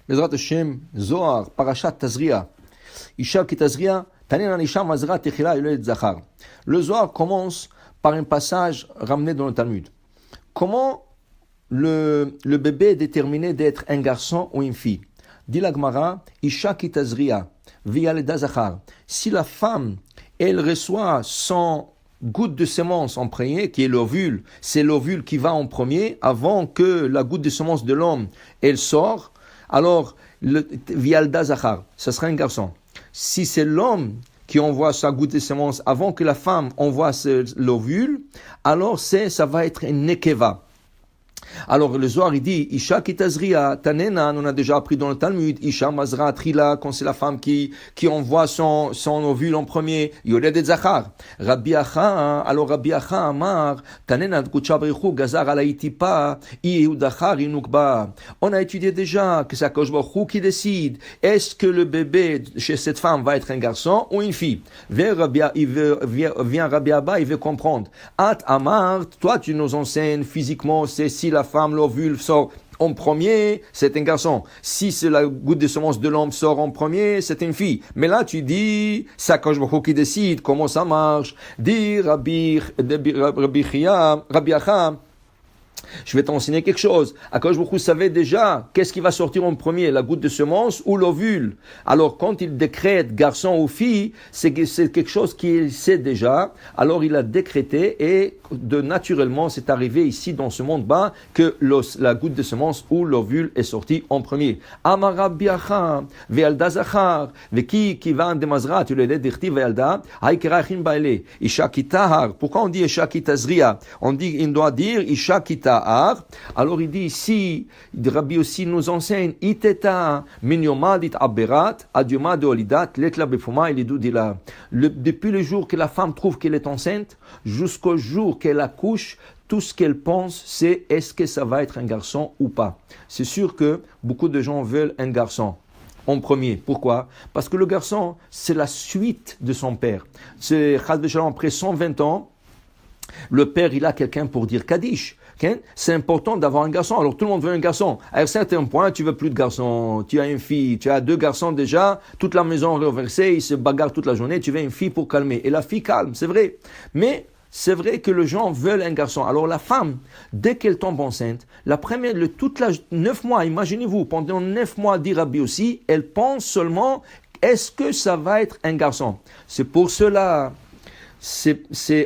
Bezrat Hashem, Zohar, Parashat Tazria. Isha ki Tazria, Tanen Isha Mazra Techila Yolet Zachar. Le Zohar commence par un passage ramené dans le Talmud. Comment le bébé est déterminé d'être un garçon ou une fille? Dit la Gemara, Isha ki Tazria, Viyaleda Zachar. Si la femme, elle reçoit son goutte de semence en premier, qui est l'ovule, c'est l'ovule qui va en premier, avant que la goutte de semence de l'homme, elle sort, alors, Vialda Zachar, ça sera un garçon. Si c'est l'homme qui envoie sa goutte de semence avant que la femme envoie l'ovule, alors ça va être un nekeva. Alors le Zohar il dit Isha ki tazria tanena, on a déjà appris dans le Talmud, Isha mazra trila, quand c'est la femme qui envoie son ovule en premier, Yoled et Zachar. Rabbi Acha, alors Rabbi Acha amar tanena kuchabrichu gazar alaitipa iudachar inukba. On a étudié déjà que c'est Akadosh Baruch Hu qui décide est-ce que le bébé chez cette femme va être un garçon ou une fille. Vient Rabbi Abba, il veut comprendre. At amar, toi tu nous enseignes physiquement, c'est si la femme, l'ovule sort en premier, c'est un garçon. Si c'est la goutte de semence de l'homme sort en premier, c'est une fille. Mais là, tu dis, c'est Akadosh Baruch Hu qui décide comment ça marche. Dis Rabbi Acha, je vais t'enseigner quelque chose. Akadosh Baruch Hu savait déjà qu'est-ce qui va sortir en premier, la goutte de semence ou l'ovule. Alors quand il décrète garçon ou fille, c'est quelque chose qu'il sait déjà. Alors il a décrété et naturellement c'est arrivé ici dans ce monde-bas que la goutte de semence ou l'ovule est sortie en premier. Amar Rabbi Acha ve'alda zachar ve'ki kivan de mazra tu le dirti ve'alda ha'ikirachim ba'ele isha kitahar. Pourquoi on dit isha kitazria? On dit il doit dire isha kitahar. Alors il dit ici, Rabbi aussi nous enseigne, iteta minyomadit aberat, adiuma de olidat, letla befuma, il est dit là. Depuis le jour que la femme trouve qu'elle est enceinte, jusqu'au jour qu'elle accouche, tout ce qu'elle pense, c'est est-ce que ça va être un garçon ou pas. C'est sûr que beaucoup de gens veulent un garçon en premier. Pourquoi? Parce que le garçon, c'est la suite de son père. C'est après 120 ans, le père, il a quelqu'un pour dire Kaddish. Okay? C'est important d'avoir un garçon. Alors tout le monde veut un garçon. À un certain point, tu veux plus de garçons. Tu as une fille, tu as 2 garçons déjà. Toute la maison renversée, ils se bagarrent toute la journée. Tu veux une fille pour calmer. Et la fille calme, c'est vrai. Mais c'est vrai que les gens veulent un garçon. Alors la femme, dès qu'elle tombe enceinte, toute la 9 mois, imaginez-vous, pendant 9 mois, dit Rabbi aussi, elle pense seulement, est-ce que ça va être un garçon? C'est pour cela,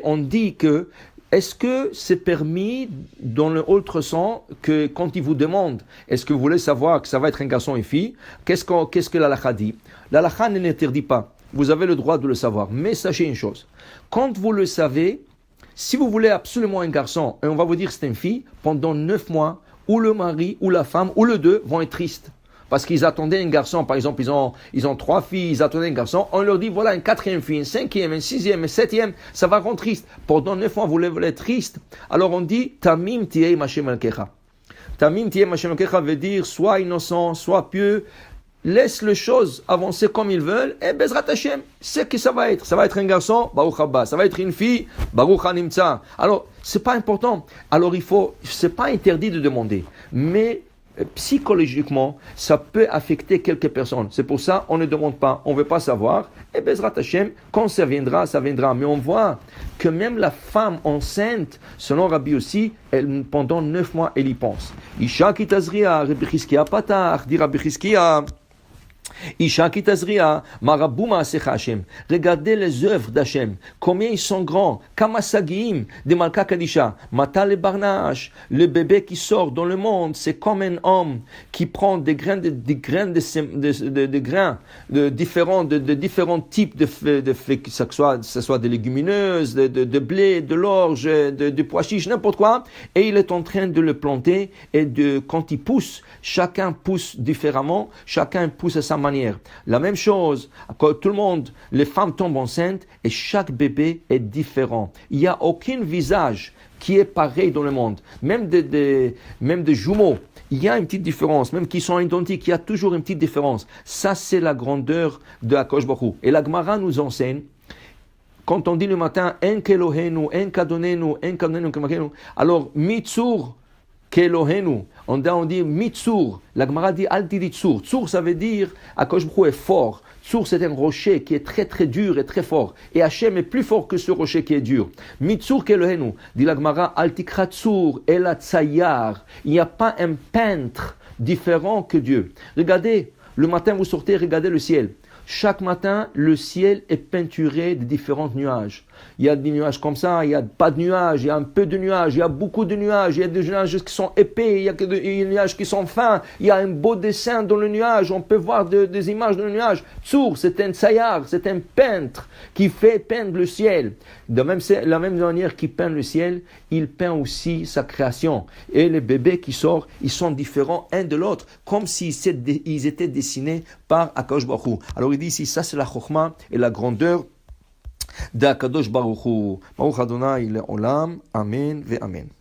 on dit que est-ce que c'est permis dans le ultrason que quand il vous demande, est-ce que vous voulez savoir que ça va être un garçon et une fille, qu'est-ce que l'halakha dit? L'halakha ne l'interdit pas. Vous avez le droit de le savoir. Mais sachez une chose. Quand vous le savez, si vous voulez absolument un garçon, et on va vous dire que c'est une fille, pendant 9 mois, ou le mari, ou la femme, ou les deux vont être tristes. Parce qu'ils attendaient un garçon, par exemple, ils ont 3 filles, ils attendaient un garçon, on leur dit, voilà, une 4e fille, une 5e, une 6e, une 7e, ça va rendre triste. Pendant 9 mois, vous voulez être triste. Alors on dit, Tamim tiei mashem alkecha. Tamim tiei mashem alkecha veut dire, soit innocent, soit pieux, laisse les choses avancer comme ils veulent, et Bezrat Hashem, c'est que ça va être. Ça va être un garçon, Baruch Haba. Ça va être une fille, Baruch Hanimtza. Alors, c'est pas important. Alors c'est pas interdit de demander. Mais, psychologiquement, ça peut affecter quelques personnes. C'est pour ça, on ne demande pas, on ne veut pas savoir. Et Bezrat Hashem, quand ça viendra, ça viendra. Mais on voit que même la femme enceinte, selon Rabbi aussi, pendant 9 mois, elle y pense. Isha ki tazria, Rabbi Chizkiya patach, dit Rabbi Chizkiya. Isha ki tazria, marabou ma'asecha Hashem. Regardez les œuvres d'Hashem. Combien ils sont grands. Kamasagiim de Malka Kadisha. Mata le barnash. Le bébé qui sort dans le monde, c'est comme un homme qui prend des grains de différents types que ce soit des légumineuses, de blé, de l'orge, de pois chiches, n'importe quoi. Et il est en train de le planter et quand il pousse, chacun pousse différemment, chacun pousse à sa manière. La même chose, quand tout le monde, les femmes tombent enceintes et chaque bébé est différent. Il n'y a aucun visage qui est pareil dans le monde. Même des jumeaux, il y a une petite différence. Même qui sont identiques, il y a toujours une petite différence. Ça, c'est la grandeur de Akadosh Baruch Hu. Et la Gemara nous enseigne, quand on dit le matin, En kelohenu, En kadonenu, En kadonenu, alors, mitzur, Kelohenu. On dit Mitsur. La Gemara dit Altidi Tsur. Tsur, ça veut dire Akadosh Baruch Hu est fort. Tsur, c'est un rocher qui est très très dur et très fort. Et Hachem est plus fort que ce rocher qui est dur. Mitsur Kelohenu. Dit la Gemara Altikra Tsur Ela Tsayar. Il n'y a pas un peintre différent que Dieu. Regardez, le matin vous sortez, regardez le ciel. Chaque matin, le ciel est peinturé de différents nuages. Il y a des nuages comme ça, il n'y a pas de nuages, il y a un peu de nuages, il y a beaucoup de nuages, il y a des nuages qui sont épais, il y a des nuages qui sont fins, il y a un beau dessin dans le nuage, on peut voir des images dans le nuage. Tsur, c'est un tsayar, c'est un peintre qui fait peindre le ciel. De la même manière qu'il peint le ciel, il peint aussi sa création. Et les bébés qui sortent, ils sont différents un de l'autre, comme s'ils étaient dessinés par Akadosh Baruch Hu. Alors il dit ici, ça c'est la chokhma et la grandeur d'Akadosh Baruch Hu. Baruch Adonai Le'olam. Amen ve Amen.